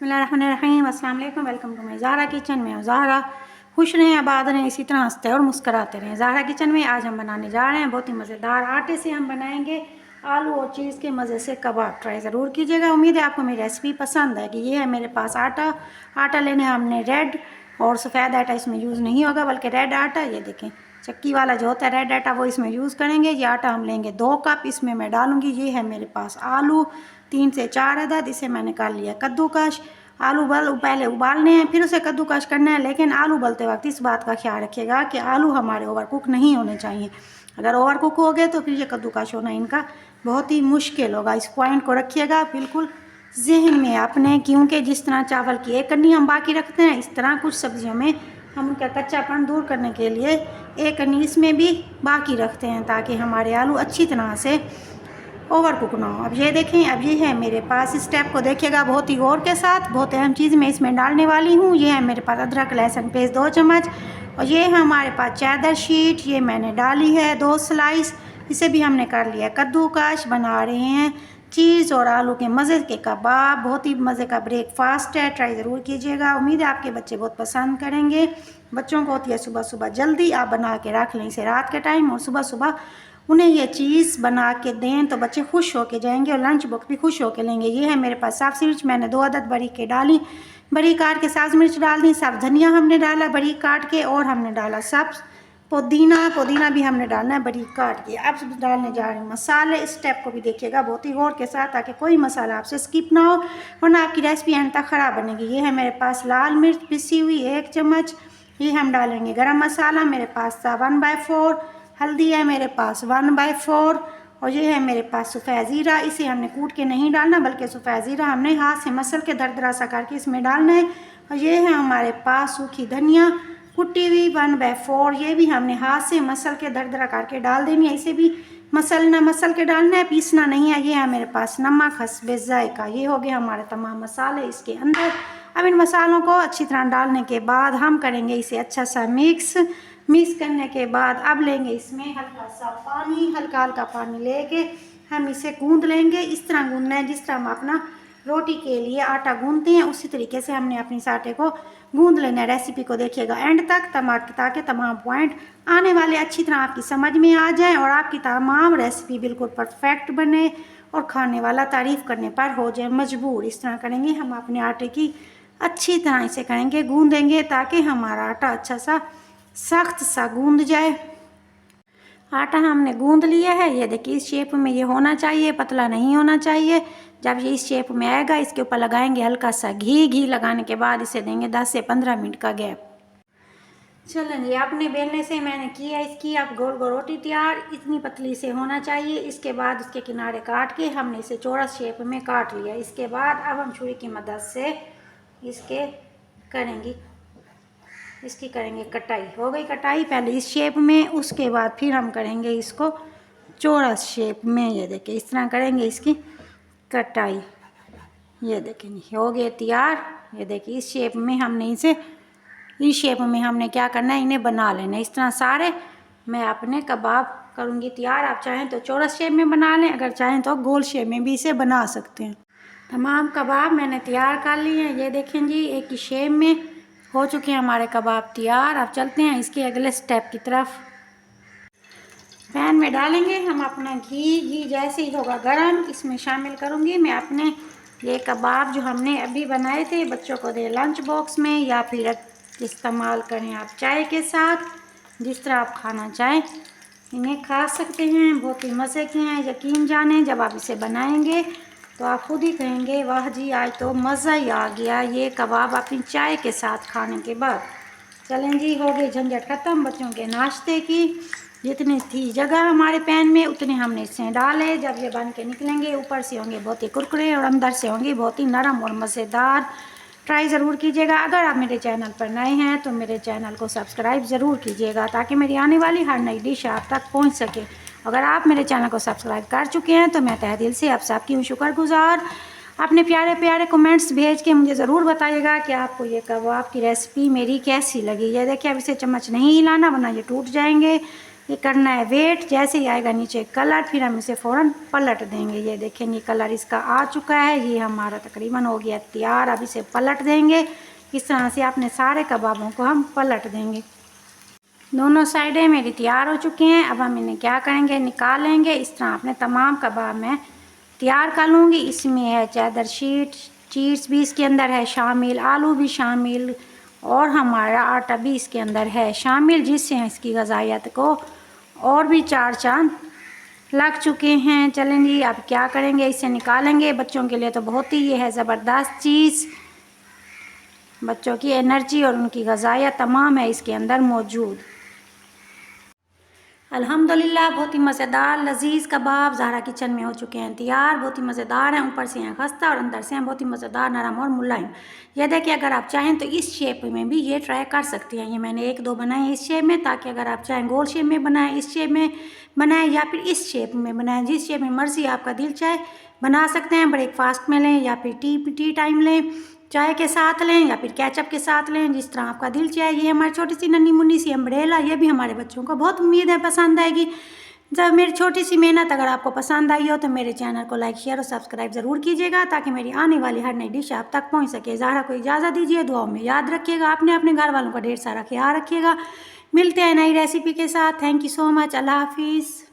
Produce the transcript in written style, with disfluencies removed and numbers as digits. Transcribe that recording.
बिस्मिल्लाहिर्रहमानिर्रहीम। अस्सलाम वालेकुम। Welcome to my Zahra kitchen में। ज़हरा खुश रहें, आबाद रहें, इसी तरह हंसते और मुस्कराते रहें। ज़हरा किचन में आज हम बनाने जा रहे हैं बहुत ही मज़ेदार आटे से हम बनाएंगे आलू और चीज़ के मज़े से कबाब। ट्राई ज़रूर कीजिएगा। उम्मीद है आपको मेरी रेसिपी पसंद है। कि ये है मेरे पास आटा लेने हमने रेड और सफ़ेद आटा इसमें यूज़ नहीं होगा बल्कि रेड आटा। ये देखें चक्की वाला जो होता है रेड आटा वो इसमें यूज़ करेंगे। ये आटा हम लेंगे 2 कप, इसमें मैं डालूँगी। ये है मेरे पास आलू 3 से 4 अदद, इसे मैंने कर लिया कद्दूकश। आलू पहले उबालने हैं फिर उसे कद्दूकश करना है, लेकिन आलू उबलते वक्त इस बात का ख्याल रखिएगा कि आलू हमारे ओवर कुक नहीं होने चाहिए। अगर ओवर कुक हो गए तो फिर ये कद्दूकश होना इनका बहुत ही मुश्किल होगा। इस पॉइंट को रखिएगा बिल्कुल जहन में अपने, क्योंकि जिस तरह चावल की एक कन्नी हम बाकी रखते हैं इस तरह कुछ सब्जियों में हम उनका कच्चापन दूर करने के लिए एक कन्नी इसमें भी बाकी रखते हैं ताकि हमारे आलू अच्छी तरह से ओवर कुक ना हो। अब ये देखें, अब ये है मेरे पास, इस स्टेप को देखिएगा बहुत ही गौर के साथ। बहुत अहम चीज़ मैं इसमें डालने वाली हूँ। ये है मेरे पास अदरक लहसुन पेस्ट 2 चम्मच, और ये है हमारे पास चेडर शीट, ये मैंने डाली है 2 स्लाइस। इसे भी हमने कर लिया कद्दूकश। बना रहे हैं चीज़ और आलू के मज़े के कबाब। बहुत ही मज़े का ब्रेकफास्ट है, ट्राई ज़रूर कीजिएगा। उम्मीद है आपके बच्चे बहुत पसंद करेंगे। बच्चों को होती है सुबह सुबह जल्दी, आप बना के रख लें इसे रात के टाइम, और सुबह सुबह उन्हें ये चीज़ बना के दें तो बच्चे खुश होके जाएंगे और लंच बॉक्स भी खुश होके लेंगे। ये है मेरे पास साफ़ मिर्च, मैंने 2 अदद बड़ी के डाली, बड़ी काट के साफ़ मिर्च डाल दी। सब धनिया हमने डाला बड़ी काट के, और हमने डाला सब्ज़ पुदीना भी हमने डालना है बड़ी काट के। अब डालने जा रहे हैं मसाले। इस स्टेप को भी देखिएगा बहुत ही गौर के साथ ताकि कोई मसाला आपसे स्किप ना हो, वरना आपकी रेसिपी एंड तक ख़राब बनेगी। ये है मेरे पास लाल मिर्च पिसी हुई 1 चम्मच, ये हम डालेंगे गरम मसाला मेरे पास था 1/4, हल्दी है मेरे पास 1/4, और ये है मेरे पास सफ़ेद ज़ीरा। इसे हमने कूट के नहीं डालना बल्कि सफ़ेद ज़ीरा हमने हाथ से मसल के दरदरा सा करके इसमें डालना है। और ये है हमारे पास सूखी धनिया कुटी हुई 1/4, ये भी हमने हाथ से मसल के दरदरा करके डाल देनी है। इसे भी मसल के डालना है, पीसना नहीं है। ये है मेरे पास नमक हस्बे जायका। ये हो गए हमारे तमाम मसाले इसके अंदर। अब इन मसालों को अच्छी तरह डालने के बाद हम करेंगे इसे अच्छा सा मिक्स करने के बाद अब लेंगे इसमें हल्का सा पानी, हल्का पानी लेके हम इसे गूंद लेंगे। इस तरह गूंदना है जिस तरह हम अपना रोटी के लिए आटा गूंदते हैं, उसी तरीके से हमने अपनी इस आटे को गूंद लेना है। रेसिपी को देखिएगा एंड तक ताकि तमाम पॉइंट आने वाले अच्छी तरह आपकी समझ में आ जाए और आपकी तमाम रेसिपी बिल्कुल परफेक्ट बने और खाने वाला तारीफ़ करने पर हो जाए मजबूर। इस तरह करेंगे हम अपने आटे की अच्छी तरह इसे करेंगे गूंदेंगे ताकि हमारा आटा अच्छा सा सख्त सा गूंद जाए। आटा हमने गूंद लिया है, ये देखिए इस शेप में ये होना चाहिए, पतला नहीं होना चाहिए। जब ये इस शेप में आएगा इसके ऊपर लगाएंगे हल्का सा घी लगाने के बाद इसे देंगे 10 से 15 मिनट का गैप। चलें जी, अपने बेलने से मैंने किया इसकी अब गोल गोल रोटी तैयार। इतनी पतली से होना चाहिए। इसके बाद इसके किनारे काट के हमने इसे चौरस शेप में काट लिया। इसके बाद अब हम छुरी की मदद से इसकी करेंगे कटाई। हो गई कटाई पहले इस शेप में, उसके बाद फिर हम करेंगे इसको चौरस शेप में। ये देखिए इस तरह करेंगे इसकी कटाई। ये देखें हो गए तैयार। ये देखिए इस शेप में हमने क्या करना है, इन्हें बना लेना इस तरह सारे। मैं अपने कबाब करूँगी तैयार। आप चाहें तो चौरस शेप में बना लें, अगर चाहें तो गोल शेप में भी इसे बना सकते हैं। तमाम कबाब मैंने तैयार कर लिए हैं। ये देखें जी एक ही शेप में हो चुके हैं हमारे कबाब तैयार। अब चलते हैं इसके अगले स्टेप की तरफ। पैन में डालेंगे हम अपना घी जैसे ही होगा गरम इसमें शामिल करूँगी मैं अपने ये कबाब जो हमने अभी बनाए थे। बच्चों को दे लंच बॉक्स में या फिर इस्तेमाल करें आप चाय के साथ, जिस तरह आप खाना चाहें इन्हें खा सकते हैं। बहुत ही मज़े के हैं, यकीन जाने जब आप इसे बनाएंगे तो आप खुद ही कहेंगे वाह जी आज तो मज़ा ही आ गया ये कबाब अपनी चाय के साथ खाने के बाद। चलें जी, हो गई झंझट ख़त्म बच्चों के नाश्ते की। जितनी थी जगह हमारे पैन में उतने हमने इसमें डाले। जब ये बन के निकलेंगे ऊपर से होंगे बहुत ही कुरकुरे और अंदर से होंगे बहुत ही नरम और मज़ेदार। ट्राई ज़रूर कीजिएगा। अगर आप मेरे चैनल पर नए हैं तो मेरे चैनल को सब्सक्राइब ज़रूर कीजिएगा ताकि मेरी आने वाली हर नई डिश आप तक पहुंच सके। अगर आप मेरे चैनल को सब्सक्राइब कर चुके हैं तो मैं तहे दिल से आप सबकी हूँ शुक्रगुजार। अपने प्यारे प्यारे कमेंट्स भेज के मुझे ज़रूर बताइएगा कि आपको ये कबाब की रेसिपी मेरी कैसी लगी। ये देखिए अब इसे चम्मच नहीं हिलाना वरना ये टूट जाएंगे। ये करना है वेट। जैसे ही आएगा नीचे कलर फिर हम इसे फ़ौरन पलट देंगे। ये देखेंगे कलर इसका आ चुका है, ये हमारा तकरीबन हो गया तैयार। अब इसे पलट देंगे। इस तरह से अपने सारे कबाबों को हम पलट देंगे। दोनों साइडें मेरी तैयार हो चुकी हैं। अब हम इन्हें क्या करेंगे, निकालेंगे। इस तरह अपने तमाम कबाब मैं तैयार कर लूँगी। इसमें है चेदर शीट, चीज़ भी इसके अंदर है शामिल, आलू भी शामिल और हमारा आटा भी इसके अंदर है शामिल, जिससे इसकी ग़ज़ाइयत को और भी चार चांद लग चुके हैं। चलें जी, अब क्या करेंगे, इसे निकालेंगे। बच्चों के लिए तो बहुत ही ये है ज़बरदस्त चीज़, बच्चों की एनर्जी और उनकी ग़ज़ाइयत तमाम है इसके अंदर मौजूद। अल्हम्दुलिल्लाह बहुत ही मज़ेदार लजीज़ कबाब ज़हरा किचन में हो चुके हैं तैयार। बहुत ही मज़ेदार हैं, ऊपर से हैं खस्ता और अंदर से हैं बहुत ही मज़ेदार, नरम और मुलायम। यह देखिए, अगर आप चाहें तो इस शेप में भी ये ट्राई कर सकती हैं। ये मैंने एक दो बनाए इस शेप में, ताकि अगर आप चाहें गोल शेप में बनाएं, इस शेप में बनाएं या फिर इस शेप में बनाएं, जिस शेप में मर्ज़ी आपका दिल चाहे बना सकते हैं। ब्रेकफास्ट में लें या फिर टी टाइम लें, चाय के साथ लें या फिर केचप के साथ लें, जिस तरह आपका दिल चाहे। ये हमारी छोटी सी नन्ही मुन्नी सी अम्ब्रेला, ये भी हमारे बच्चों को बहुत उम्मीद है पसंद आएगी। जब मेरी छोटी सी मेहनत अगर आपको पसंद आई हो तो मेरे चैनल को लाइक शेयर और सब्सक्राइब ज़रूर कीजिएगा, ताकि मेरी आने वाली हर नई डिश आप तक पहुंच सके। ज़हरा को इजाज़त दीजिए, दुआओं में याद रखिएगा, अपने घर वालों का ढेर सारा ख्याल रखिएगा। मिलते हैं नई रेसिपी के साथ। Thank you so much. अल्लाह हाफिज़।